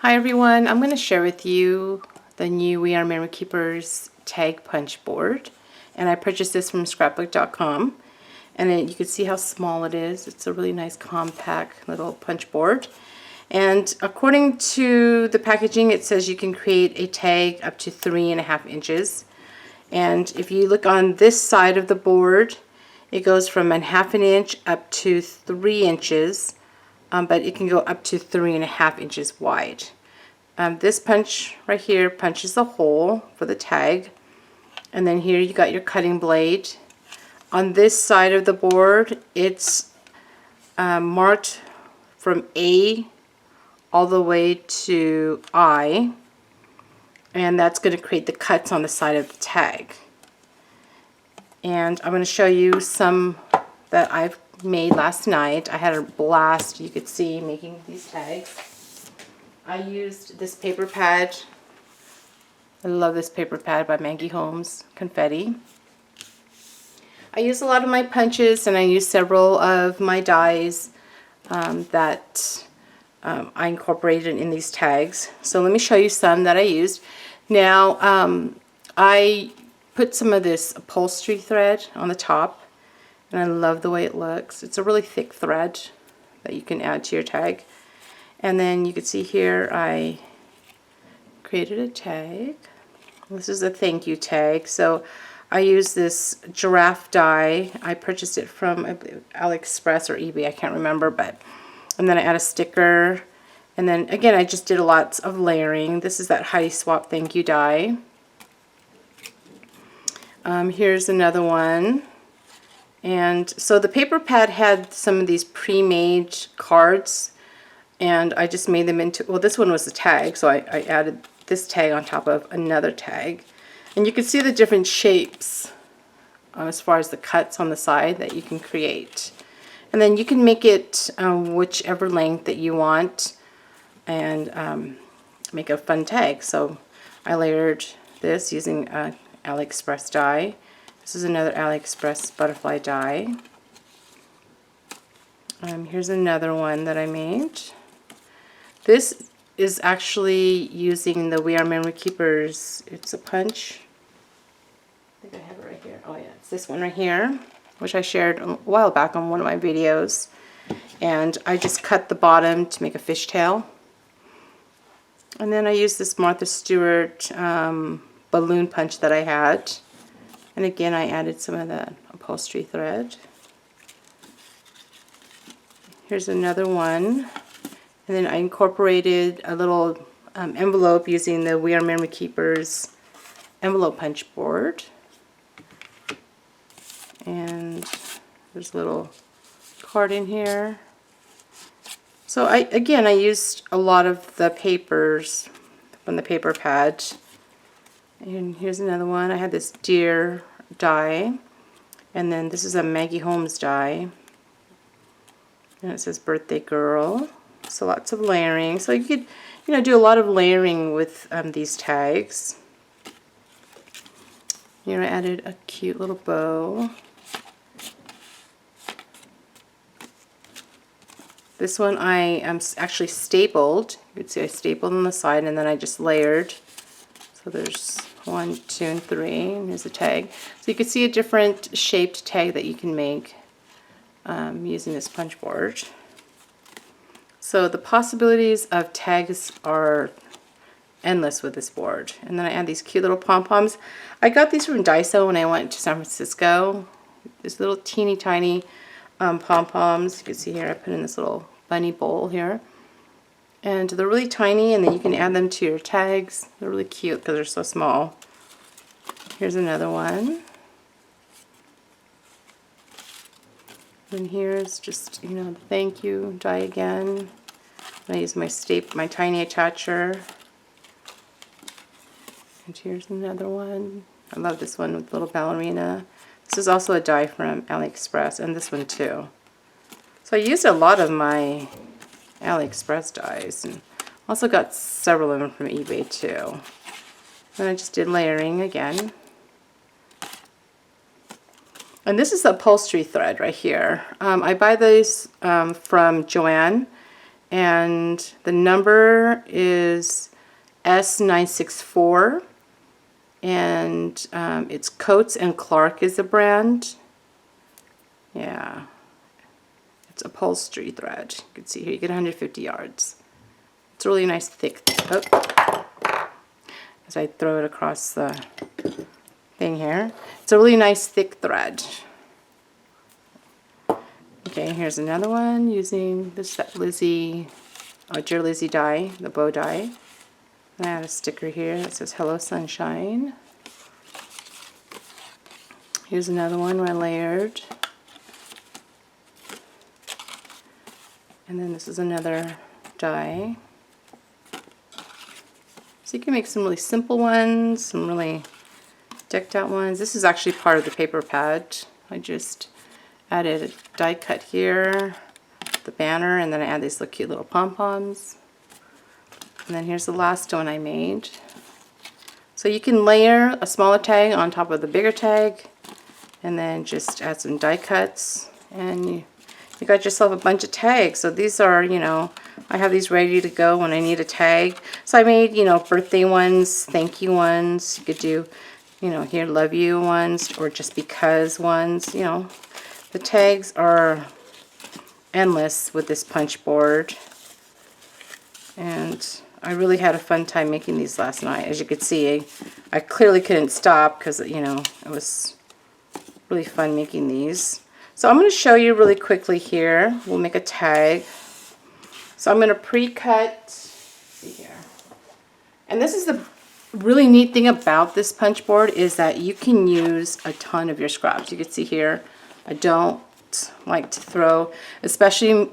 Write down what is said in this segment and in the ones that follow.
Hi everyone, I'm going to share with you the new We Are Memory Keepers tag punch board, and I purchased this from scrapbook.com, and you can see how small it is. It's a really nice compact little punch board, and according to the packaging it says you can create a tag up to 3.5 inches, and if you look on this side of the board it goes from 1/2 inch up to 3 inches. But it can go up to 3.5 inches wide. This punch right here punches a hole for the tag, and then here you got your cutting blade. On this side of the board it's marked from A all the way to I, and that's going to create the cuts on the side of the tag. And I'm going to show you some that I've made last night. I had a blast, you could see, making these tags. I used this paper pad. I love this paper pad by Maggie Holmes, Confetti. I used a lot of my punches, and I used several of my dies that I incorporated in these tags. So let me show you some that I used. Now I put some of this upholstery thread on the top, and I love the way it looks. It's a really thick thread that you can add to your tag. And then you can see here I created a tag. This is a thank you tag. So I use this giraffe die. I purchased it from, I believe, AliExpress or eBay, I can't remember, and then I add a sticker. And then again I just did a lot of layering. This is that Heidi Swap thank you die. Here's another one. And so the paper pad had some of these pre-made cards, and I just made them into, well, this one was a tag, so I added this tag on top of another tag. And you can see the different shapes as far as the cuts on the side that you can create. And then you can make it whichever length that you want, and make a fun tag. So I layered this using AliExpress die. This is another AliExpress butterfly die. Here's another one that I made. This is actually using the We Are Memory Keepers. It's a punch. I think I have it right here. Oh yeah, it's this one right here, which I shared a while back on one of my videos. And I just cut the bottom to make a fishtail. And then I used this Martha Stewart balloon punch that I had. And again, I added some of that upholstery thread. Here's another one. And then I incorporated a little envelope using the We Are Memory Keepers envelope punch board. And there's a little card in here. So I used a lot of the papers from the paper pad. And here's another one. I had this deer die, and then this is a Maggie Holmes die, and it says birthday girl. So lots of layering. So you could, do a lot of layering with these tags. Here I added a cute little bow. This one I actually stapled. You can see I stapled on the side, and then I just layered. So there's 1, 2, and 3, and here's a tag. So you can see a different shaped tag that you can make using this punch board. So the possibilities of tags are endless with this board. And then I add these cute little pom-poms. I got these from Daiso when I went to San Francisco. These little teeny tiny pom-poms. You can see here I put in this little bunny bowl here. And they're really tiny, and then you can add them to your tags. They're really cute because they're so small. Here's another one. And here's just, the thank you die again. And I use my tiny attacher. And here's another one. I love this one with little ballerina. This is also a die from AliExpress, and this one too. So I used a lot of my AliExpress dies, and also got several of them from eBay too. Then I just did layering again. And this is the upholstery thread right here. I buy these from Joann, and the number is S964, and it's Coates and Clark is the brand. Yeah, it's upholstery thread. You can see here you get 150 yards. It's a really nice thick, as I throw it across the thing here. It's a really nice thick thread. Okay, here's another one using this Lizzie, Dear Lizzie die, the bow die. I add a sticker here that says Hello Sunshine. Here's another one where I layered. And then this is another die. So you can make some really simple ones, some really decked out ones. This is actually part of the paper pad. I just added a die cut here, the banner, and then I add these little cute little pom-poms. And then here's the last one I made. So you can layer a smaller tag on top of the bigger tag, and then just add some die cuts, and you got yourself a bunch of tags. So these are, you know, I have these ready to go when I need a tag. So I made, you know, birthday ones, thank you ones. You could do, you know, here, love you ones, or just because ones. You know, the tags are endless with this punch board. And I really had a fun time making these last night. As you can see, I clearly couldn't stop because, you know, it was really fun making these. So I'm going to show you really quickly here. We'll make a tag. So I'm going to pre-cut, see here. And this is the really neat thing about this punch board, is that you can use a ton of your scraps. You can see here, I don't like to throw, especially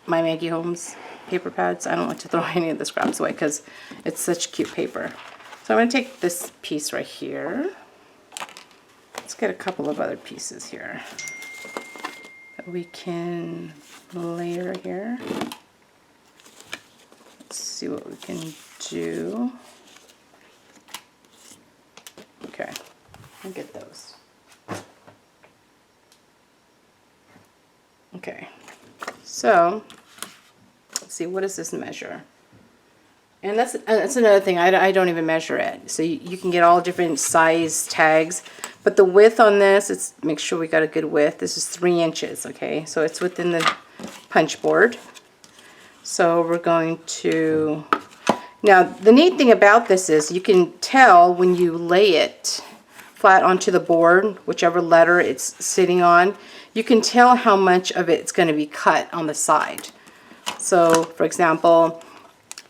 my Maggie Holmes paper pads, I don't like to throw any of the scraps away because it's such cute paper. So I'm going to take this piece right here. Let's get a couple of other pieces here that we can layer here. Let's see what we can do. Okay, I'll get those. Okay, so let's see, what does this measure? And that's another thing, I don't even measure it. So you can get all different size tags, but the width on this, it's make sure we got a good width. This is 3 inches, okay? So it's within the punch board. So we're going to, now the neat thing about this is you can tell when you lay it flat onto the board, whichever letter it's sitting on, you can tell how much of it's going to be cut on the side. So for example,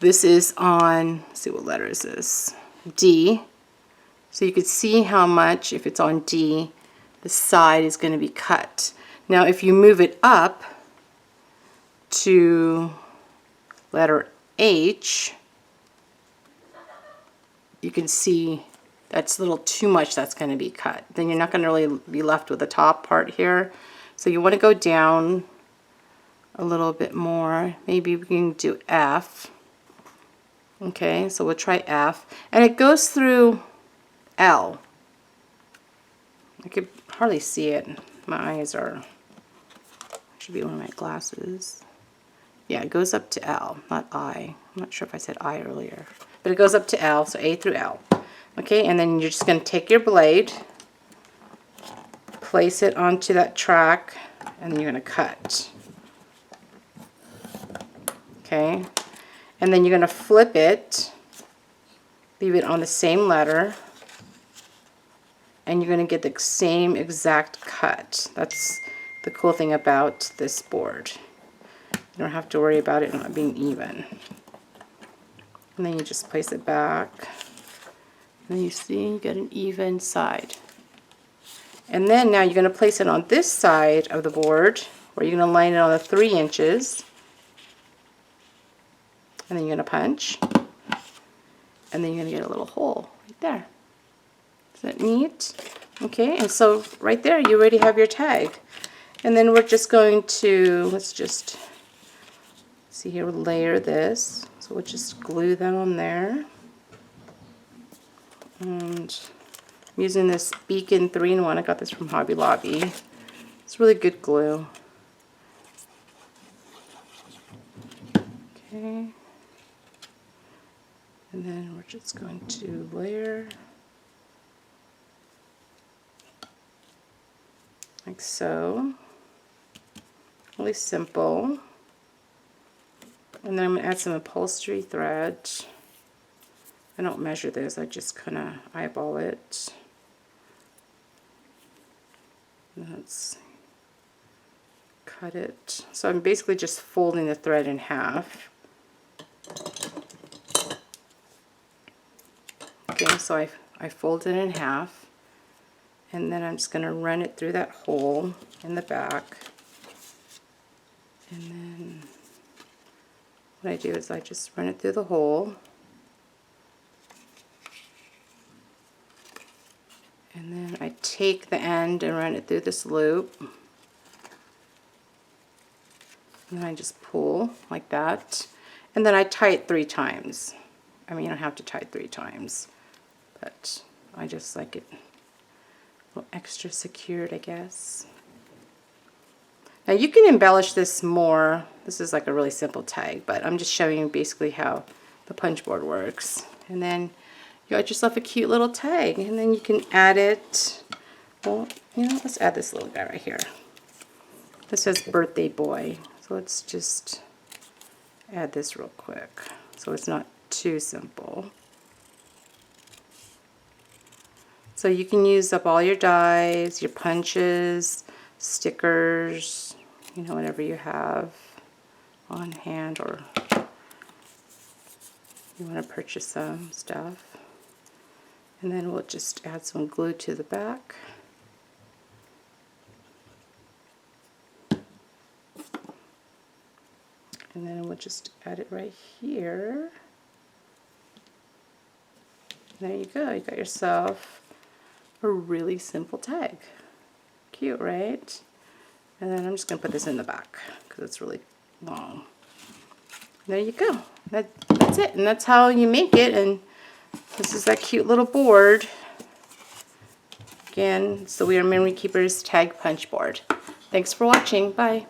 this is on, let's see, what letter is this? D. So you could see how much, if it's on D, the side is going to be cut. Now if you move it up to letter H, you can see that's a little too much that's going to be cut. Then you're not going to really be left with the top part here. So you want to go down a little bit more. Maybe we can do F. Okay, so we'll try F. And it goes through L. I could hardly see it. My eyes are, should be one of my glasses. Yeah, it goes up to L, not I. I'm not sure if I said I earlier. But it goes up to L, so A through L. Okay, and then you're just going to take your blade, place it onto that track, and then you're going to cut. Okay, and then you're going to flip it, leave it on the same letter, and you're going to get the same exact cut. That's the cool thing about this board. You don't have to worry about it not being even. And then you just place it back, and then you see you get an even side. And then now you're going to place it on this side of the board, where you're going to line it on the 3 inches. And then you're going to punch, and then you're going to get a little hole right there. Is that neat? Okay, and so right there you already have your tag. And then we're just going to, let's just see here, we'll layer this. So we'll just glue that on there. And I'm using this Beacon 3-in-1. I got this from Hobby Lobby. It's really good glue. Okay. And then we're just going to layer like so. Really simple. And then I'm going to add some upholstery thread. I don't measure this, I just kind of eyeball it. Let's cut it. So I'm basically just folding the thread in half. Okay, so I fold it in half, and then I'm just going to run it through that hole in the back. And then what I do is I just run it through the hole. And then I take the end and run it through this loop. And then I just pull like that. And then I tie it 3 times. I mean, you don't have to tie it 3 times, but I just like it a little extra secured, I guess. Now you can embellish this more. This is like a really simple tag, but I'm just showing you basically how the punch board works. And then you got yourself a cute little tag, and then you can add it. Well, you know, let's add this little guy right here. This says birthday boy, so let's just add this real quick so it's not too simple. So you can use up all your dies, your punches, stickers, you know, whatever you have on hand, or you want to purchase some stuff. And then we'll just add some glue to the back. And then we'll just add it right here. There you go, you got yourself a really simple tag. Cute, right? And then I'm just going to put this in the back because it's really long. There you go. That's it, and that's how you make it. And this is that cute little board. Again, it's the We Are Memory Keepers tag punch board. Thanks for watching. Bye.